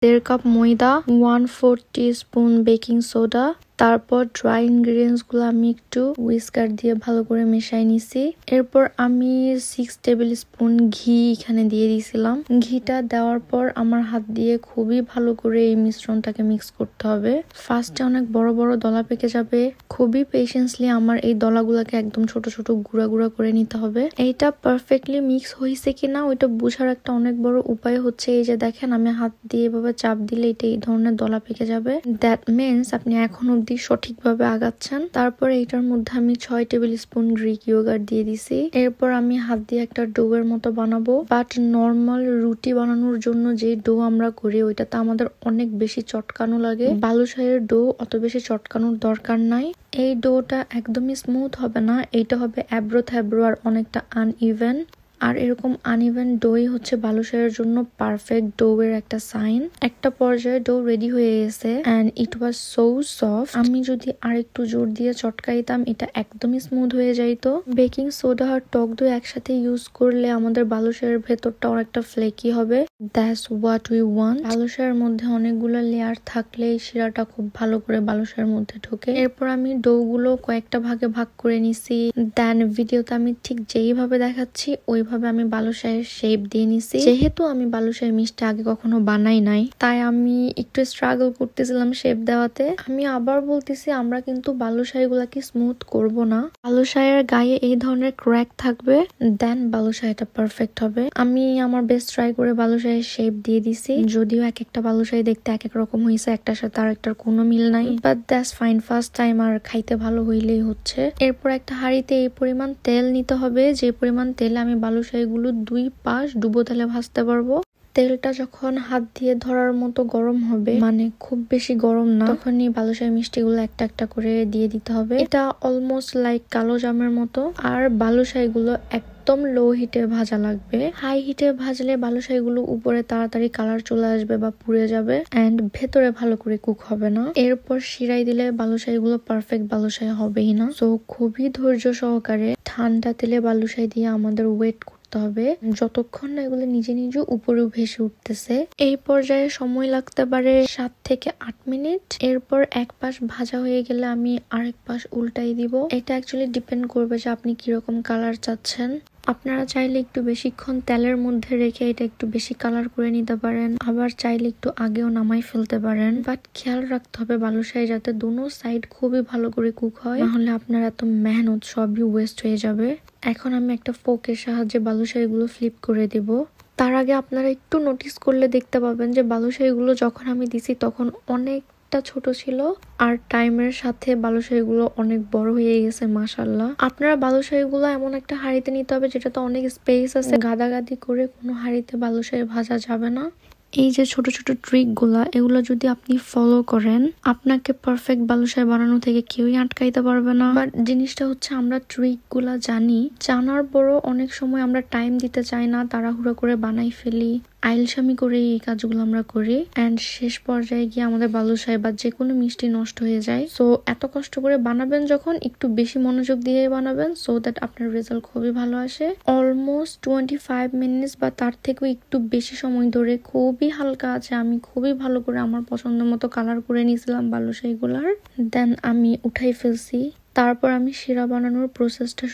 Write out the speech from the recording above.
1.5 cup ময়দা, 1/4 teaspoon baking soda, তারপর dry ingredients গুলো আমি একটু হুইস্কার দিয়ে ভালো করে মেশাই নিছি। এরপর আমি 6 টেবিল স্পুন ঘি এখানে দিয়ে দিয়েছিলাম। ঘিটা দেওয়ার পর আমার হাত দিয়ে খুবই ভালো করে এই মিশ্রণটাকে মিক্স করতে হবে। ফার্স্টে অনেক বড় বড় দলা পেকে যাবে, খুবই পেশেন্সলি আমার এই দলাগুলোকে একদম ছোট ছোট গুঁড়া গুঁড়া করে নিতে হবে। এইটা পারফেক্টলি মিক্স হয়েছে কিনা ওইটা বোঝার একটা অনেক বড় উপায় হচ্ছে এই যে দেখেন আমি হাত দিয়ে এভাবে চাপ দিলে এটা এই ধরনের দলা পেকে যাবে। দ্যাট মিনস আপনি এখন অব্দি সঠিকভাবে আগাচ্ছেন। তারপর এইটার মধ্যে আমি 6 টেবিল স্পুন গ্রিক ইয়োগার্ট দিয়ে দিছি। এরপর আমি হাত দিয়ে একটা ডো এর মতো বানাবো। বাট নর্মাল রুটি বানানোর জন্য যে ডো আমরা করি ওইটাতে আমাদের অনেক বেশি চটকানো লাগে। বালুশাহীর ডো অত বেশি চটকানোর দরকার নাই। এই ডোটা একদমই স্মুথ হবে না, এইটা হবে অ্যাব্রো থ্যাব্রো আর অনেকটা আনইভেন। আর এরকম আনইভেন ডোই হচ্ছে বালুশাহীর জন্য পারফেক্ট ডো এর একটা সাইন। একটা পর্যায়ে ডো রেডি হয়ে গেছে and it was so soft. আমি যদি আরেকটু জোর দিয়ে চটকাইতাম এটা একদমই স্মুথ হয়ে যাইতো। বেকিং সোডা আর টক দই একসাথে ইউজ করলে আমাদের বালুশাহীর ভেতরটা অনেকটা ফ্লেকি হবে। That's what we want. বালুশাহীর মধ্যে অনেকগুলো লেয়ার থাকলে এই শিরাটা খুব ভালো করে বালুশাহীর মধ্যে ঢোকে। এরপর আমি ডো গুলো কয়েকটা ভাগে ভাগ করে নিছি। দেন ভিডিওতে আমি ঠিক যেইভাবে দেখাচ্ছি ওইভাবে আমি বালুশাহীর শেপ দিয়ে নিছি। যেহেতু আমি বালুশাহী মিষ্টি আগে কখনো বানাই নাই তাই আমি একটু স্ট্রাগল করতেছিলাম শেপ দেওয়াতে। আমি আবার বলতেছি আমরা কিন্তু বালুশাহী গুলাকে স্মুথ করব না। বালুশাহীর গায়ে এই ধরনের ক্র্যাক থাকবে, দেন বালুশাহীটা পারফেক্ট হবে। আমি আমার বেস্ট ট্রাই করে বালুশাহীর শেপ দিয়ে দিছি। যদিও এক একটা বালুশাহী দেখতে এক এক রকম হয়েছে, একটার সাথে আর একটার কোনো মিল নাই, but that's fine. First time আর খাইতে ভালো হইলেই হচ্ছে। এরপর একটা হাঁড়িতে এই পরিমাণ তেল নিতে হবে যে পরিমাণ তেলে আমি বালুশাহীগুলো 2 পাশ ডুবো তেলে ভাজতে পারবো। তেলটা যখন হাত দিয়ে ধরার মতো গরম হবে, মানে খুব বেশি গরম না, তখনই বালুশাহী মিষ্টিগুলো একটা একটা করে দিয়ে দিতে হবে। এটা অলমোস্ট লাইক কালো জামের মতো। আর বালুশাহীগুলো একদম লো হিটে ভাজা লাগবে। হাই হিটে ভাজলে বালুশাহীগুলো উপরে তাড়াতাড়ি কালার চলে আসবে বা পুড়ে যাবে এন্ড ভেতরে ভালো করে কুক হবে না। এরপর শিরাই দিলে বালুশাহীগুলো পারফেক্ট বালুশাহী হবেই না। সো খুবই ধৈর্য সহকারে ঠান্ডা তেলে বালুশাহী দিয়ে আমাদের ওয়েট হবে যতক্ষণ না এগুলো নিজে নিজে উপরেও ভেসে উঠতেছে। এই পর্যায়ে সময় লাগতে পারে 7 থেকে 8 মিনিট। এরপর এক পাশ ভাজা হয়ে গেলে আমি আরেক পাশ উল্টাই দিব। এটা অ্যাকচুয়ালি ডিপেন্ড করবে যে আপনি কিরকম কালার চাচ্ছেন। আপনারা চাইলে একটু বেশিক্ষণ তেলের মধ্যে রেখে এটা একটু বেশি কালার করে নিতে পারেন, আবার চাইলে একটু আগেও নামাই ফেলতে পারেন। বাট খেয়াল রাখতে হবে বালুশাহী যাতে দোনো সাইড খুবই ভালো করে কুক হয়, নাহলে আপনার এত মেহনত সবই ওয়েস্ট হয়ে যাবে। এখন আমি একটা ফোকের সাহায্যে বালুশাহীগুলো ফ্লিপ করে দিব। তার আগে আপনারা একটু নোটিস করলে দেখতে পাবেন যে বালুশাহীগুলো যখন আমি দিছি তখন অনেকটা ছোট ছিল আর টাইমের সাথে বালুশাহীগুলো অনেক বড় হয়ে গেছে মাশাআল্লাহ। আপনারা বালুশাহীগুলো এমন একটা হাঁড়িতে নিতে হবে যেটাতে অনেক স্পেস আছে। গাদাগাদি করে কোনো হাঁড়িতে বালুশাহী ভাজা যাবে না। এই যে ছোট ছোট ট্রিক গুলা এগুলো যদি আপনি ফলো করেন আপনাকে পারফেক্ট বালুশাহী বানানো থেকে কেউই আটকাইতে পারবে না। বাট জিনিসটা হচ্ছে আমরা ট্রিক গুলা জানি, জানার পরও অনেক সময় আমরা টাইম দিতে চাই না, তাড়াহুড়া করে বানাই ফেলি, আইলসামি করে এই কাজগুলো আমরা করি এন্ড শেষ পর্যায়ে গিয়ে আমাদের বালুশাহী বা যে কোনো মিষ্টি নষ্ট হয়ে যায়। সো এত কষ্ট করে বানাবেন যখন একটু বেশি মনোযোগ দিয়ে বানাবেন সো দ্যাট আপনার রেজাল্ট খুবই ভালো আসে। অলমোস্ট 25 মিনিটস বা তার থেকেও একটু বেশি সময় ধরে খুবই হালকা আছে আমি খুবই ভালো করে আমার পছন্দ মতো কালার করে নিয়েছিলাম বালুশাহী গুলার। দেন আমি উঠাই ফেলছি। তারপর আমি শিরা বানানোর প্রসেসটা